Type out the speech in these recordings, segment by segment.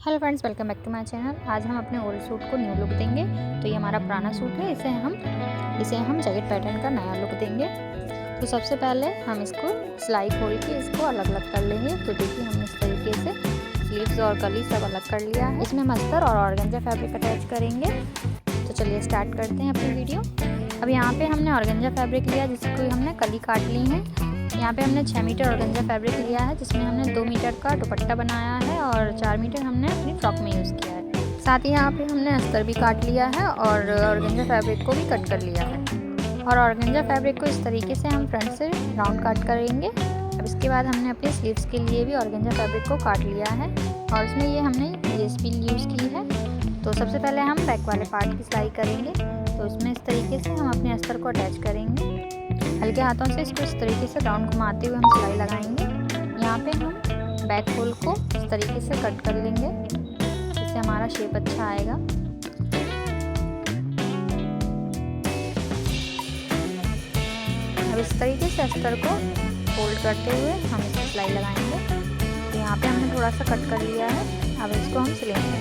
Hello friends, welcome back to my channel. आज हम अपने ओल्ड सूट को न्यू लुक देंगे। तो ये हमारा पुराना सूट है, इसे हम जैकेट पैटर्न का नया लुक देंगे। तो सबसे पहले हम इसको सिलाई खोल के इसको अलग अलग कर लेंगे। तो देखिए हमने इस तरीके से स्लीव्स और गली सब अलग कर लिया है। इसमें मस्तर और ऑर्गेन्जा फैब्रिक अटैच करेंगे। तो चलिए स्टार्ट करते हैं अपनी वीडियो। अब यहाँ पे हमने ऑर्गेन्जा फैब्रिक लिया जिसको हमने कली काट ली है। यहाँ पे हमने 6 मीटर ऑर्गेन्जा फैब्रिक लिया है जिसमें हमने 2 मीटर का दुपट्टा बनाया है और 4 मीटर हमने अपनी फ्रॉक में यूज़ किया है। साथ ही यहाँ पे हमने अस्तर भी काट लिया है और ऑर्गेन्जा फैब्रिक को भी कट कर लिया है। और ऑर्गेन्जा फैब्रिक को इस तरीके से हम फ्रंट से राउंड काट करेंगे। अब इसके बाद हमने अपने स्लीव्स के लिए भी ऑर्गेन्जा फैब्रिक को काट लिया है और इसमें ये हमने लेस भी यूज़ की है। तो सबसे पहले हम बैक वाले पार्ट की सिलाई करेंगे। तो इसमें इस तरीके से हम अपने अस्तर को अटैच करेंगे। हल्के हाथों से इसको इस तरीके से राउंड घुमाते हुए हम सिलाई लगाएंगे। यहाँ पे हम बैक होल को इस तरीके से कट कर लेंगे, इससे हमारा शेप अच्छा आएगा। अब इस तरीके से अस्तर को फोल्ड करते हुए हम इसमें सिलाई लगाएंगे। तो यहाँ पे हमने थोड़ा सा कट कर लिया है। अब इसको हम सिलेंगे।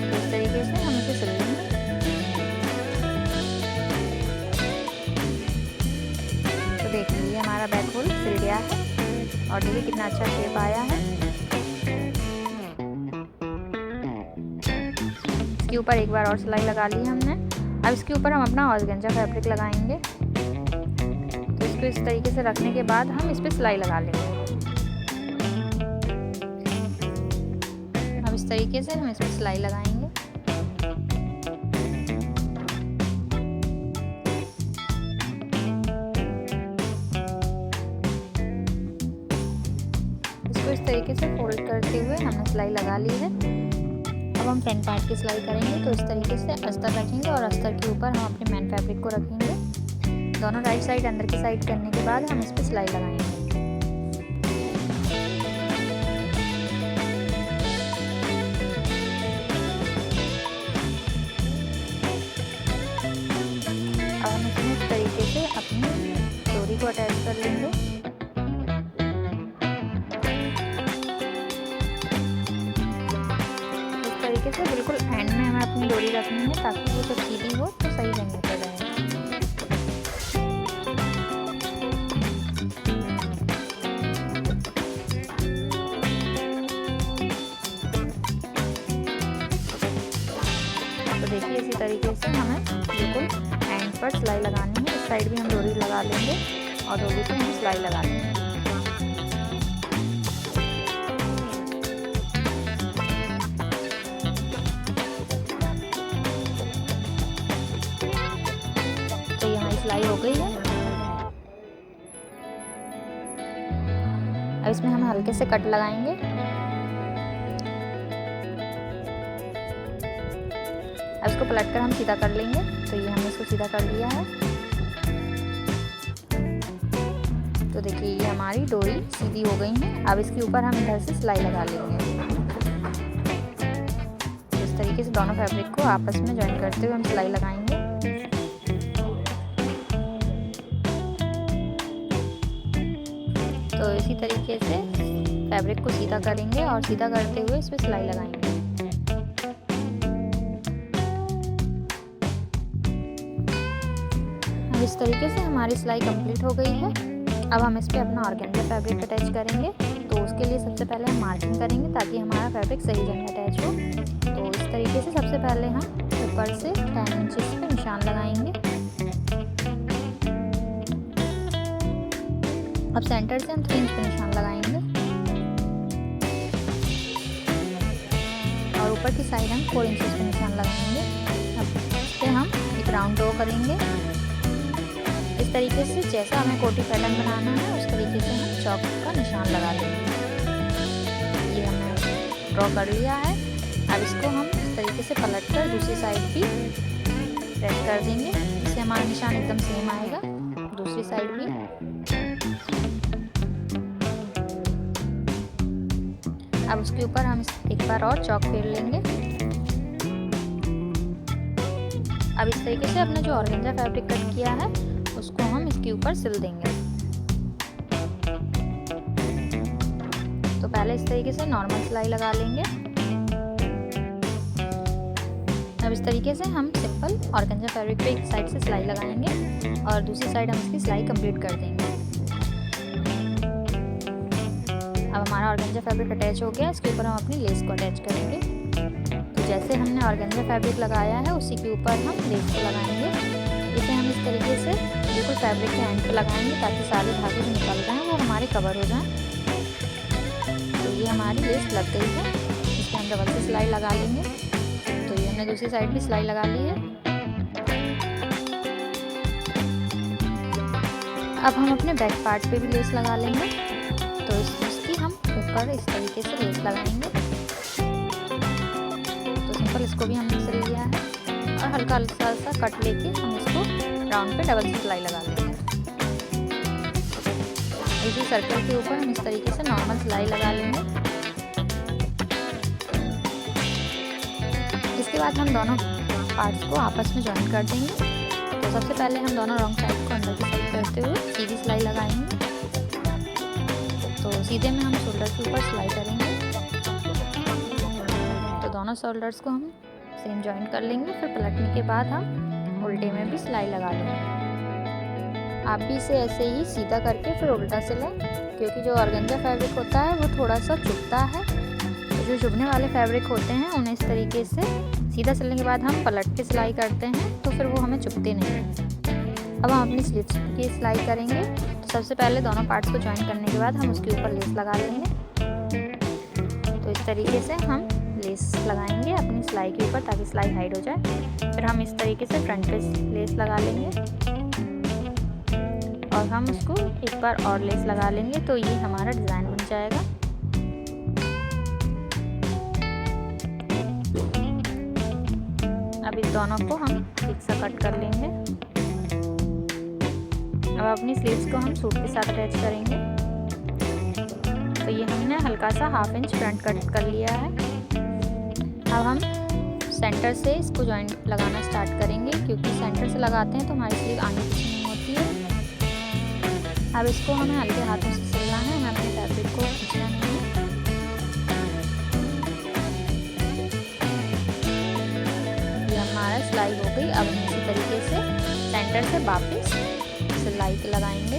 तो इस तरीके से हम इसे सिल लेंगे। देख लीजिए हमारा बैक होल सिल गया है और देखिए कितना अच्छा शेप आया है। इसके ऊपर एक बार और सिलाई लगा ली हमने। अब इसके ऊपर हम अपना ऑर्गेन्जा फैब्रिक लगाएंगे। तो इसको इस तरीके से रखने के बाद हम इस पर सिलाई लगा लेंगे। अब इस तरीके से हम इस पर सिलाई लगाएंगे। इस तरीके से फोल्ड करते हुए हमने सिलाई लगा ली है। अब हम फ्रंट पार्ट की सिलाई करेंगे। तो इस तरीके से अस्तर रखेंगे और अस्तर के ऊपर हम अपने मेन फैब्रिक को रखेंगे। दोनों राइट साइड अंदर की साइड करने के बाद हम इस पर सिलाई लगाएंगे। अब हम इसमें इस तरीके से अपनी डोरी को अटैच कर लेंगे। तरीके से बिल्कुल एंड में हमें अपनी डोरी रखनी है ताकि वो जब सीधी हो तो सही जगह पर रहे। तो देखिए इसी तरीके से हमें बिल्कुल एंड पर सिलाई लगानी है। इस साइड भी हम डोरी लगा लेंगे और डोरी पे हम सिलाई लगा लेंगे। सिलाई हो गई है। अब इसमें हम हल्के से कट लगाएंगे। अब इसको पलटकर हम सीधा कर लेंगे। तो ये हमने इसको सीधा कर लिया है। तो देखिए ये हमारी डोरी सीधी हो गई है। अब इसके ऊपर हम इधर से सिलाई लगा लेंगे। इस तरीके से दोनों फैब्रिक को आपस में जॉइन करते हुए हम सिलाई लगाएंगे। तो इसी तरीके से फैब्रिक को सीधा करेंगे और सीधा करते हुए इस पर सिलाई लगाएंगे। अब इस तरीके से हमारी सिलाई कंप्लीट हो गई है। अब हम इस पर अपना ऑर्गेन्जा फैब्रिक अटैच करेंगे। तो उसके लिए सबसे पहले हम मार्किंग करेंगे ताकि हमारा फैब्रिक सही जगह अटैच हो। तो इस तरीके से सबसे पहले हम ऊपर से 10 इंचेस पे निशान लगाएंगे। अब सेंटर से हम 3 इंच पे निशान लगाएंगे और ऊपर की साइड हम 4 इंचेस पे निशान लगाएंगे। अब इस पर हम एक राउंड ड्रॉ करेंगे। इस तरीके से जैसा हमें कोटी पैटर्न बनाना है उस तरीके से हम चौक का निशान लगा लेंगे। ये हमने ड्रॉ कर लिया है। अब इसको हम इस तरीके से पलट कर दूसरी साइड भी प्रेस कर देंगे। इससे हमारा निशान एकदम सेम आएगा। दूसरी साइड भी। अब उसके ऊपर हम एक बार और चौक फेर लेंगे। अब इस तरीके से अपना जो ऑर्गेन्जा फैब्रिक कट किया है उसको हम इसके ऊपर सिल देंगे। तो पहले इस तरीके से नॉर्मल सिलाई लगा लेंगे। तरीके से हम सिंपल ऑर्गेन्जा फैब्रिक पे एक साइड से सिलाई लगाएंगे और दूसरी साइड हम इसकी सिलाई कंप्लीट कर देंगे। अब हमारा ऑर्गेन्जा फैब्रिक अटैच हो गया, इसके ऊपर हम अपनी लेस को अटैच करेंगे। तो जैसे हमने ऑर्गेन्जा फैब्रिक लगाया है उसी के ऊपर हम लेस को लगाएंगे। इसे हम इस तरीके से बिल्कुल फैब्रिक के एंड पे लगाएंगे ताकि सारे धागे जो निकल रहे हैं वो हमारे कवर हो जाएं। तो ये हमारी लेस लग गई है, इसके हम डबल से सिलाई लगा लेंगे। तो ये हमने दूसरी साइड भी सिलाई लगा ली है। अब हम अपने बैक पार्ट पे भी लेस लगा लेंगे। तो इसकी हम ऊपर इस तरीके से लेस लगाएंगे। तो सिंपल इसको भी हमने सिल लिया है और हल्का हल्का सा कट लेके हम इसको राउंड पे डबल से सिलाई लगा लेंगे। इसी सर्कल के ऊपर हम इस तरीके से नॉर्मल सिलाई लगा लेंगे। इसके बाद हम दोनों पार्ट्स को आपस में जॉइन कर देंगे। तो सबसे पहले हम दोनों रॉन्ग साइड को अंदर की साइड करते हुए सीधी सिलाई लगाएंगे। तो सीधे में हम शोल्डर के ऊपर सिलाई करेंगे। तो दोनों शोल्डर्स को हम सेम जॉइन कर लेंगे। फिर पलटने के बाद हम उल्टे में भी सिलाई लगा लेंगे। आप भी इसे ऐसे ही सीधा करके फिर उल्टा सिलें, क्योंकि जो ऑर्गेन्जा फैब्रिक होता है वो थोड़ा सा चुभता है। तो जो चुभने वाले फैब्रिक होते हैं उन्हें इस तरीके से सीधा सिलने के बाद हम पलट के सिलाई करते हैं, तो फिर वो हमें चुभते नहीं हैं। अब हम अपनी स्लीव्स की सिलाई करेंगे। तो सबसे पहले दोनों पार्ट्स को जॉइन करने के बाद हम उसके ऊपर लेस लगा लेंगे। तो इस तरीके से हम लेस लगाएंगे अपनी सिलाई के ऊपर ताकि सिलाई हाइड हो जाए। फिर हम इस तरीके से फ्रंट पे लेस लगा लेंगे और हम उसको एक बार और लेस लगा लेंगे। तो ये हमारा डिज़ाइन बन जाएगा। अब इस दोनों को हम एक सा कट कर लेंगे। अब अपनी स्लीव्स को हम सूट के साथ अटैच करेंगे। तो ये हमने हल्का सा 1/2 इंच फ्रंट कट कर लिया है। अब हम सेंटर से इसको जॉइंट लगाना स्टार्ट करेंगे, क्योंकि सेंटर से लगाते हैं तो हमारी स्लीव आगे पीछे नहीं होती है। अब इसको हमें हल्के हाथों से सिलना है, हमें अपने फैब्रिक को खींचना नहीं है। ये हमारा सिलाई हो गई। अब हम इसी तरीके से सेंटर से वापस सिलाई लगाएंगे।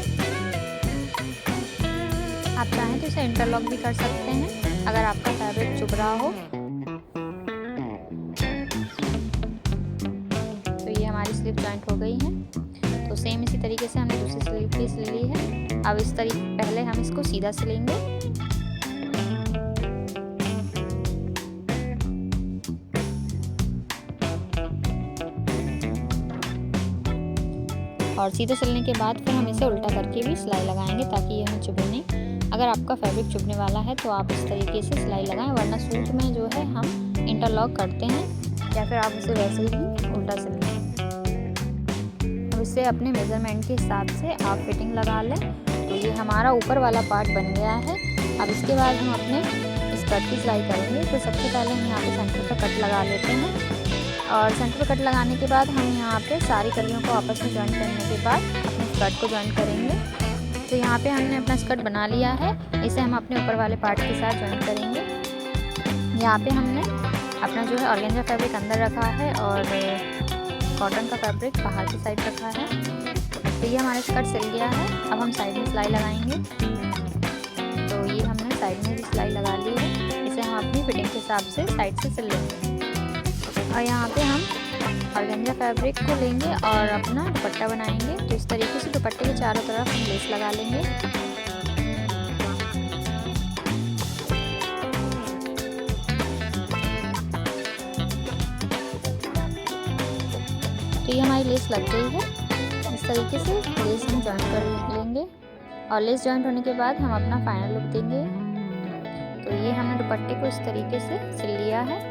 आप चाहें तो इसे इंटरलॉक भी कर सकते हैं अगर आपका फैब्रिक चुभ रहा हो। तो ये हमारी स्लीव जॉइंट हो गई है। तो सेम इसी तरीके से हमने दूसरी स्लीव भी सिल ली है। अब इस तरीके पहले हम इसको सीधा सिलेंगे। और सीधे सिलने के बाद फिर हम इसे उल्टा करके भी सिलाई लगाएंगे ताकि ये हमें चुभे नहीं। अगर आपका फैब्रिक चुभने वाला है तो आप इस तरीके से सिलाई लगाएं, वरना सूट में जो है हम इंटरलॉक करते हैं या फिर आप इसे वैसे ही उल्टा सिल लें। अब इसे अपने मेज़रमेंट के हिसाब से आप फिटिंग लगा लें। तो ये हमारा ऊपर वाला पार्ट बन गया है। अब इसके बाद हम अपने स्कर्ट की सिलाई करेंगे। तो सबसे पहले हम यहाँ पे सेंटर पर कट लगा लेते हैं और सेंटर पर कट लगाने के बाद हम यहाँ पे सारी कलियों को आपस में जॉइन करने के बाद अपने स्कर्ट को जॉइन करेंगे। तो यहाँ पे हमने अपना स्कर्ट बना लिया है। इसे हम अपने ऊपर वाले पार्ट के साथ जॉइन करेंगे। यहाँ पे हमने अपना जो है ऑर्गेन्जा फैब्रिक अंदर रखा है और कॉटन का फैब्रिक बाहर की साइड रखा है। तो ये हमारा स्कर्ट सिल गया है। अब हम साइड में सिलाई लगाएंगे। तो ये हमने साइड में भी सिलाई लगा ली है। इसे हम अपनी फिटिंग के हिसाब से साइड से सिल लेंगे। और यहाँ पे हम ऑर्गेन्जा फैब्रिक को लेंगे और अपना दुपट्टा बनाएंगे। तो इस तरीके से दुपट्टे के चारों तरफ हम लेस लगा लेंगे। तो ये हमारी लेस लग गई है। इस तरीके से लेस हम जॉइन कर लेंगे और लेस जॉइंट होने के बाद हम अपना फाइनल लुक देंगे। तो ये हमने दुपट्टे को इस तरीके से सिल लिया है।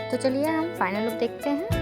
तो चलिए हम फाइनल लुक देखते हैं।